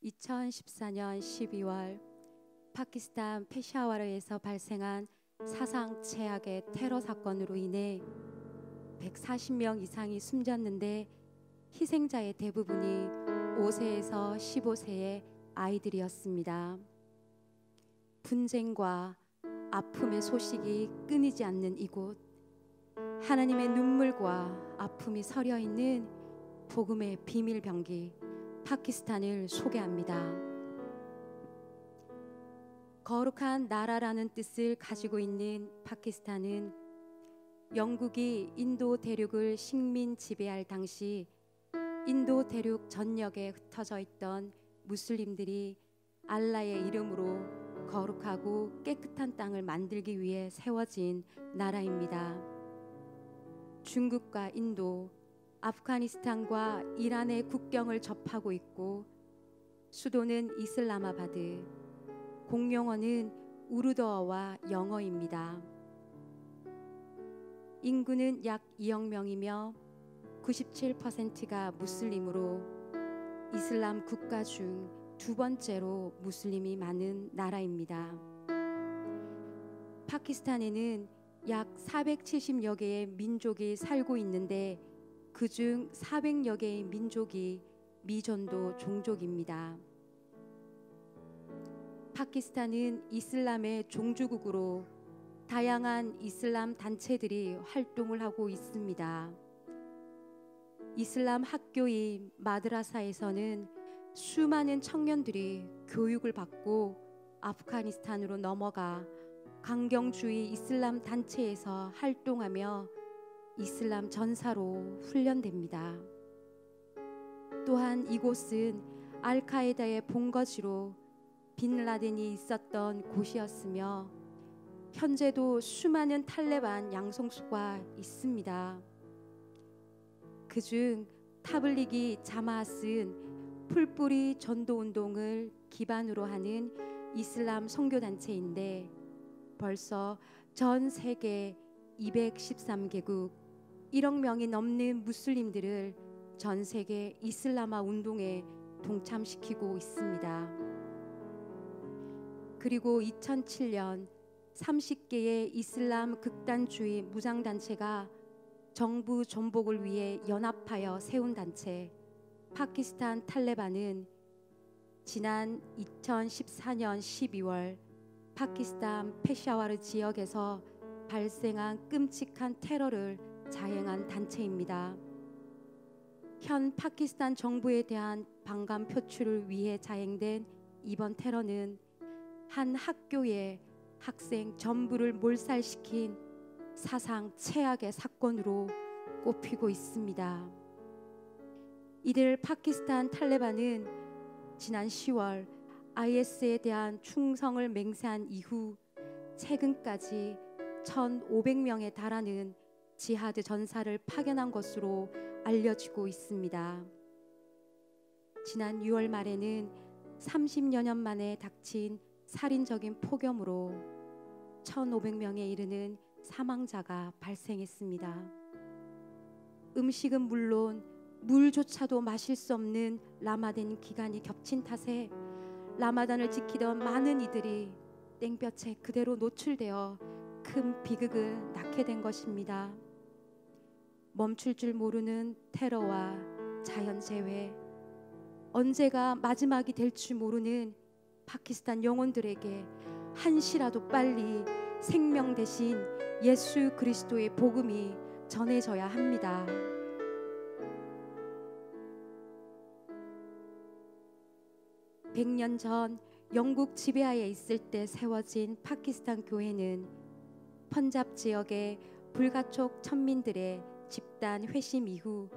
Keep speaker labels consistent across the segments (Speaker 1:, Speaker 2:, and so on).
Speaker 1: 2014년 12월 파키스탄 페샤와르에서 발생한 사상 최악의 테러 사건으로 인해 140명 이상이 숨졌는데 희생자의 대부분이 5세에서 15세의 아이들이었습니다. 분쟁과 아픔의 소식이 끊이지 않는 이곳, 하나님의 눈물과 아픔이 서려 있는 복음의 비밀 병기 파키스탄을 소개합니다. 거룩한 나라라는 뜻을 가지고 있는 파키스탄은 영국이 인도 대륙을 식민 지배할 당시 인도 대륙 전역에 흩어져 있던 무슬림들이 알라의 이름으로 거룩하고 깨끗한 땅을 만들기 위해 세워진 나라입니다. 중국과 인도, 아프가니스탄과 이란의 국경을 접하고 있고 수도는 이슬라마바드, 공용어는 우르드어와 영어입니다. 인구는 약 2억 명이며 97%가 무슬림으로 이슬람 국가 중 두 번째로 무슬림이 많은 나라입니다. 파키스탄에는 약 470여 개의 민족이 살고 있는데 그중 400여 개의 민족이 미전도 종족입니다. 파키스탄은 이슬람의 종주국으로 다양한 이슬람 단체들이 활동을 하고 있습니다. 이슬람 학교인 마드라사에서는 수많은 청년들이 교육을 받고 아프가니스탄으로 넘어가 강경주의 이슬람 단체에서 활동하며 이슬람 전사로 훈련됩니다. 또한 이곳은 알카에다의 본거지로 빈라덴이 있었던 곳이었으며 현재도 수많은 탈레반 양성소가 있습니다. 그중 타블리기 자마앗은 풀뿌리 전도운동을 기반으로 하는 이슬람 선교단체인데 벌써 전 세계 213개국 1억 명이 넘는 무슬림들을 전 세계 이슬람화 운동에 동참시키고 있습니다. 그리고 2007년 30개의 이슬람 극단주의 무장단체가 정부 전복을 위해 연합하여 세운 단체 파키스탄 탈레반은 지난 2014년 12월 파키스탄 페샤와르 지역에서 발생한 끔찍한 테러를 자행한 단체입니다. 현 파키스탄 정부에 대한 반감 표출을 위해 자행된 이번 테러는 한 학교의 학생 전부를 몰살시킨 사상 최악의 사건으로 꼽히고 있습니다. 이들 파키스탄 탈레반은 지난 10월 IS에 대한 충성을 맹세한 이후 최근까지 1,500명에 달하는 지하드 전사를 파견한 것으로 알려지고 있습니다. 지난 6월 말에는 30여 년 만에 닥친 살인적인 폭염으로 1,500명에 이르는 사망자가 발생했습니다. 음식은 물론 물조차도 마실 수 없는 라마단 기간이 겹친 탓에 라마단을 지키던 많은 이들이 땡볕에 그대로 노출되어 큰 비극을 낳게 된 것입니다. 멈출 줄 모르는 테러와 자연재해, 언제가 마지막이 될 줄 모르는 파키스탄 영혼들에게 한시라도 빨리 생명 대신 예수 그리스도의 복음이 전해져야 합니다. 100년 전 영국 지배하에 있을 때 세워진 파키스탄 교회는 펀잡 지역의 불가촉 천민들의 집단 회심 이후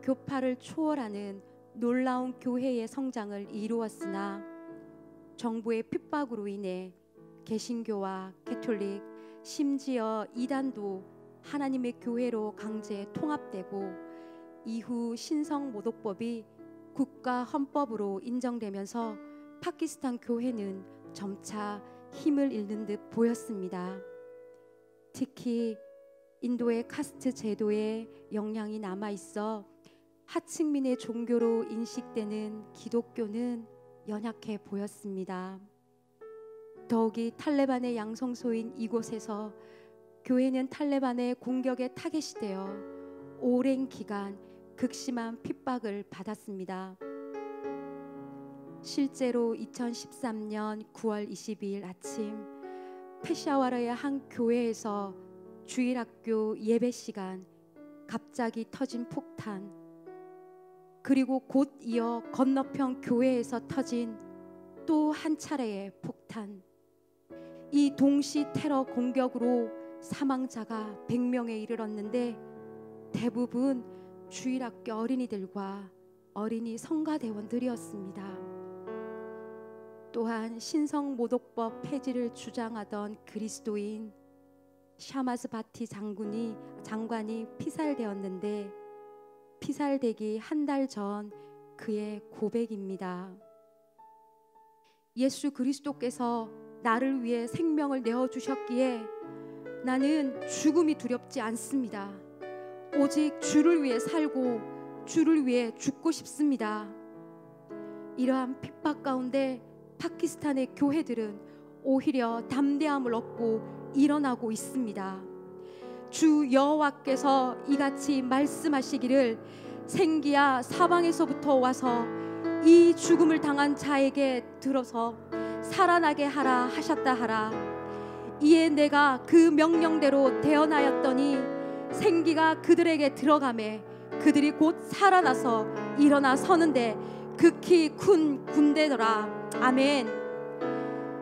Speaker 1: 교파를 초월하는 놀라운 교회의 성장을 이루었으나 정부의 핍박으로 인해 개신교와 캐톨릭 심지어 이단도 하나님의 교회로 강제 통합되고 이후 신성모독법이 국가 헌법으로 인정되면서 파키스탄 교회는 점차 힘을 잃는 듯 보였습니다. 특히 인도의 카스트 제도에 영향이 남아 있어 하층민의 종교로 인식되는 기독교는 연약해 보였습니다. 더욱이 탈레반의 양성소인 이곳에서 교회는 탈레반의 공격에 타겟이 되어 오랜 기간 극심한 핍박을 받았습니다. 실제로 2013년 9월 22일 아침 페샤와르의 한 교회에서 주일학교 예배 시간 갑자기 터진 폭탄, 그리고 곧 이어 건너편 교회에서 터진 또 한 차례의 폭탄, 이 동시 테러 공격으로 사망자가 100명에 이르렀는데 대부분 주일학교 어린이들과 어린이 성가대원들이었습니다. 또한 신성모독법 폐지를 주장하던 그리스도인 샤마스 바티 장관이 피살되었는데 피살되기 한 달 전 그의 고백입니다. 예수 그리스도께서 나를 위해 생명을 내어주셨기에 나는 죽음이 두렵지 않습니다. 오직 주를 위해 살고 주를 위해 죽고 싶습니다. 이러한 핍박 가운데 파키스탄의 교회들은 오히려 담대함을 얻고 일어나고 있습니다. 주 여호와께서 이같이 말씀하시기를 생기야 사방에서부터 와서 이 죽음을 당한 자에게 들어서 살아나게 하라 하셨다 하라. 이에 내가 그 명령대로 대언하였더니 생기가 그들에게 들어가매 그들이 곧 살아나서 일어나 서는데 극히 큰 군대더라. 아멘.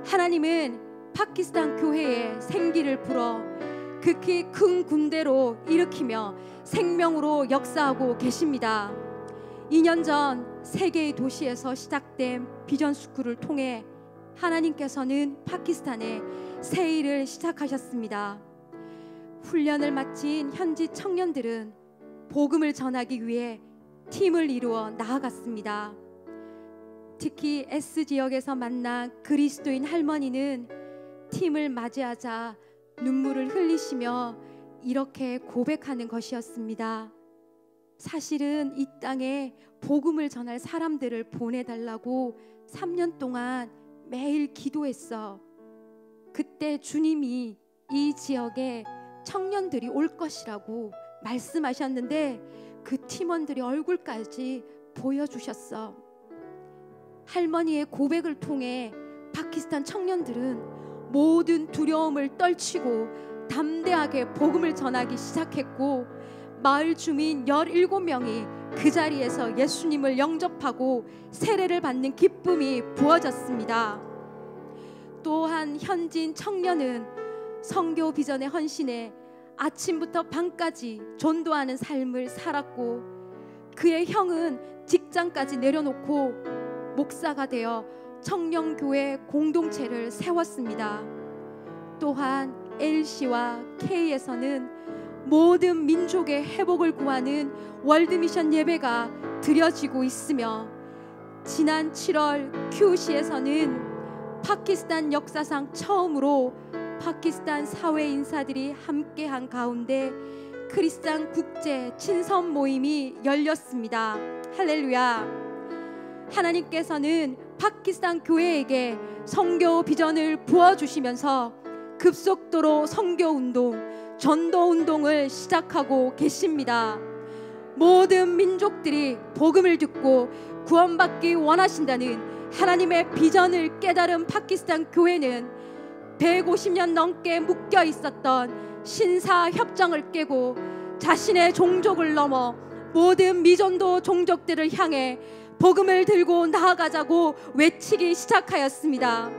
Speaker 1: 하나님은 파키스탄 교회에 생기를 불어 극히 큰 군대로 일으키며 생명으로 역사하고 계십니다. 2년 전 세계의 도시에서 시작된 비전 스쿨을 통해 하나님께서는 파키스탄에 새 일을 시작하셨습니다. 훈련을 마친 현지 청년들은 복음을 전하기 위해 팀을 이루어 나아갔습니다. 특히 S지역에서 만난 그리스도인 할머니는 팀을 맞이하자 눈물을 흘리시며 이렇게 고백하는 것이었습니다. 사실은 이 땅에 복음을 전할 사람들을 보내달라고 3년 동안 매일 기도했어. 그때 주님이 이 지역에 청년들이 올 것이라고 말씀하셨는데 그 팀원들이 얼굴까지 보여주셨어. 할머니의 고백을 통해 파키스탄 청년들은 모든 두려움을 떨치고 담대하게 복음을 전하기 시작했고 마을 주민 17명이 그 자리에서 예수님을 영접하고 세례를 받는 기쁨이 부어졌습니다. 또한 현지인 청년은 선교 비전에 헌신해 아침부터 밤까지 전도하는 삶을 살았고 그의 형은 직장까지 내려놓고 목사가 되어 청년교회 공동체를 세웠습니다. 또한 LC와 K에서는 모든 민족의 회복을 구하는 월드미션 예배가 드려지고 있으며 지난 7월 QC에서는 파키스탄 역사상 처음으로 파키스탄 사회 인사들이 함께한 가운데 크리스찬 국제 친선 모임이 열렸습니다. 할렐루야. 하나님께서는 파키스탄 교회에게 선교 비전을 부어주시면서 급속도로 선교운동, 전도운동을 시작하고 계십니다. 모든 민족들이 복음을 듣고 구원받기 원하신다는 하나님의 비전을 깨달은 파키스탄 교회는 150년 넘게 묶여 있었던 신사협정을 깨고 자신의 종족을 넘어 모든 미전도 종족들을 향해 복음을 들고 나아가자고 외치기 시작하였습니다.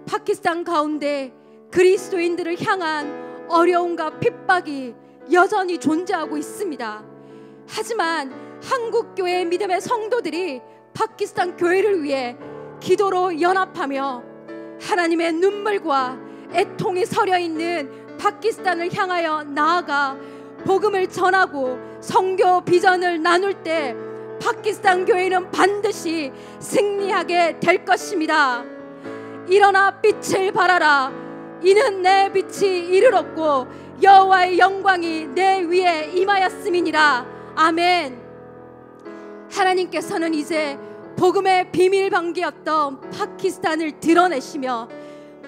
Speaker 1: 파키스탄 가운데 그리스도인들을 향한 어려움과 핍박이 여전히 존재하고 있습니다. 하지만 한국교회 믿음의 성도들이 파키스탄 교회를 위해 기도로 연합하며 하나님의 눈물과 애통이 서려 있는 파키스탄을 향하여 나아가 복음을 전하고 선교 비전을 나눌 때 파키스탄 교회는 반드시 승리하게 될 것입니다. 일어나 빛을 발하라. 이는 내 빛이 이르렀고 여호와의 영광이 내 위에 임하였음이니라. 아멘. 하나님께서는 이제 복음의 비밀 방기였던 파키스탄을 드러내시며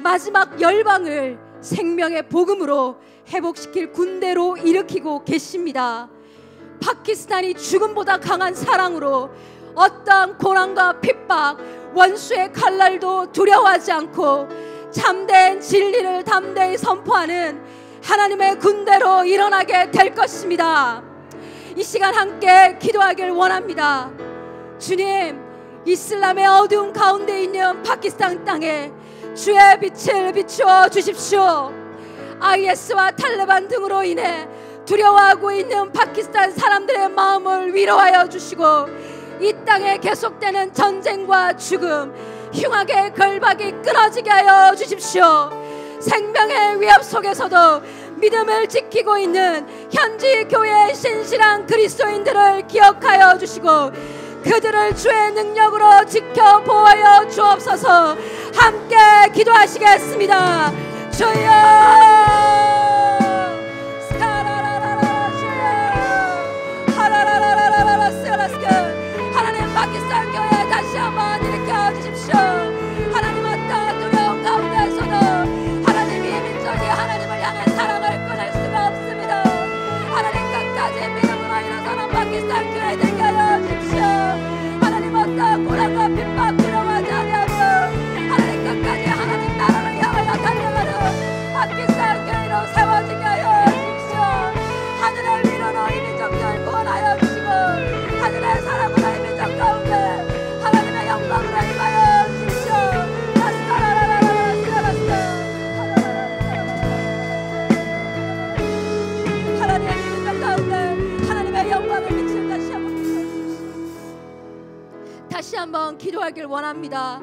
Speaker 1: 마지막 열방을 생명의 복음으로 회복시킬 군대로 일으키고 계십니다. 파키스탄이 죽음보다 강한 사랑으로 어떠한 고난과 핍박, 원수의 칼날도 두려워하지 않고 참된 진리를 담대히 선포하는 하나님의 군대로 일어나게 될 것입니다. 이 시간 함께 기도하길 원합니다. 주님, 이슬람의 어두운 가운데 있는 파키스탄 땅에 주의 빛을 비추어 주십시오. IS와 탈레반 등으로 인해 두려워하고 있는 파키스탄 사람들의 마음을 위로하여 주시고 이 땅에 계속되는 전쟁과 죽음, 흉악의 결박이 끊어지게 하여 주십시오. 생명의 위협 속에서도 믿음을 지키고 있는 현지 교회의 신실한 그리스도인들을 기억하여 주시고 그들을 주의 능력으로 지켜 보호하여 주옵소서. 함께 기도하시겠습니다. 주여, 하나님 파키스탄 교회 다시 한번 일으켜 주십시오. 하나님 어떤 두려움 가운데서도 하나님 이 민족이 하나님을 향해 사랑을 끊을 수가 없습니다. 하나님 끝까지 믿음으로 일어서는 파키스탄 교회 되게 하여 주십시오. 하나님 어떤 고난과 핍박 두려워하지 아니하고 하나님 끝까지 하나님 나라를 향하여 달려가는 파키스탄 교회로 세워지게 하여 주십시오. 하늘의 위로로 이 민족들 구원하여 주시고 하늘의 사랑으로 이 민족 가운데 하나님의 영광으로 임하여 주십시오. 하나님의 이 민족 가운데 하나님의 영광을 비추는 다시 한번 기도하길 원합니다.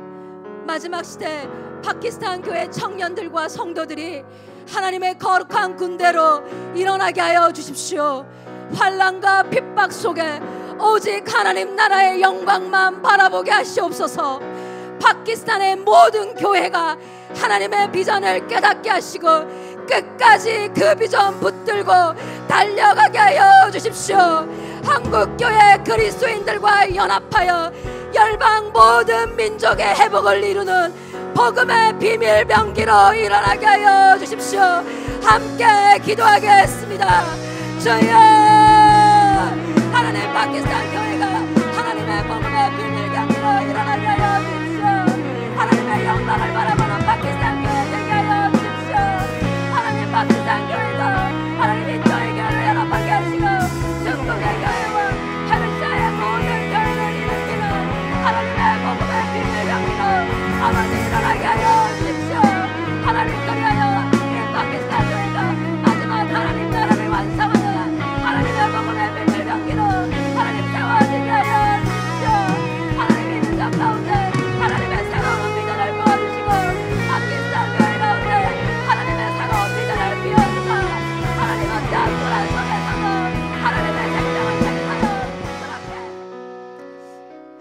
Speaker 1: 마지막 시대 파키스탄 교회 청년들과 성도들이 하나님의 거룩한 군대로 일어나게 하여 주십시오. 환난과 핍박 속에 오직 하나님 나라의 영광만 바라보게 하시옵소서. 파키스탄의 모든 교회가 하나님의 비전을 깨닫게 하시고 끝까지 그 비전 붙들고 달려가게 하여 주십시오. 한국교회 그리스도인들과 연합하여 열방 모든 민족의 회복을 이루는 복음의 비밀 병기로 일어나게 하여 주십시오. 함께 기도하겠습니다. 주여, 하나님 파키스탄 교회가 하나님의 복음의 비밀 병기로 일어나게 하여 주십시오. 하나님의 영광을 바라보는 파키스탄 교회 되게 하여 주십시오. 하나님 파키스탄 교회가 하나님의 저희 교회를 연합하게 하시고 중국의 교회와 페르시아의 모든 교회를 일으키는 하나님의 복음의 비밀 병기로 아버지 일어나게 하여 주십시오. 하나님 그리하여 이 파키스탄 교회가 마지막 하나님 나라를 완성하는 하나님의 복음의 비밀 병기로 하나님 세워지게 하여 주십시오. 하나님의 민족 가운데 하나님의 새로운 비전을 부어주시고 파키스탄 교회 가운데 하나님의 새로운 비전을 비워주사 하나님 어떠한 불안 속에서도 하나님의 생명을 생하여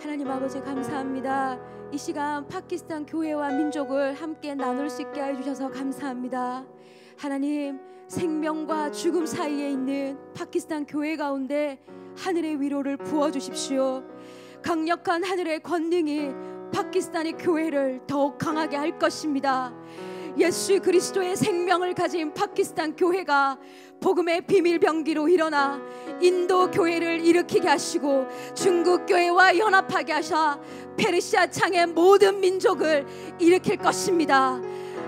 Speaker 1: 하나님 아버지 감사합니다. 이 시간 파키스탄 교회와 민족을 함께 나눌 수 있게 해주셔서 감사합니다. 하나님, 생명과 죽음 사이에 있는 파키스탄 교회 가운데 하늘의 위로를 부어주십시오. 강력한 하늘의 권능이 파키스탄의 교회를 더욱 강하게 할 것입니다. 예수 그리스도의 생명을 가진 파키스탄 교회가 복음의 비밀 병기로 일어나 인도 교회를 일으키게 하시고 중국 교회와 연합하게 하셔 페르시아 창의 모든 민족을 일으킬 것입니다.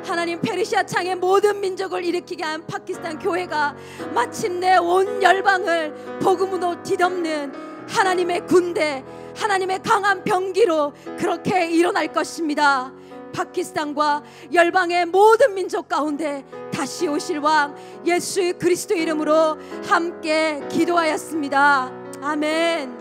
Speaker 1: 하나님, 페르시아 창의 모든 민족을 일으키게 한 파키스탄 교회가 마침내 온 열방을 복음으로 뒤덮는 하나님의 군대, 하나님의 강한 병기로 그렇게 일어날 것입니다. 파키스탄과 열방의 모든 민족 가운데 다시 오실 왕 예수 그리스도 이름으로 함께 기도하였습니다. 아멘.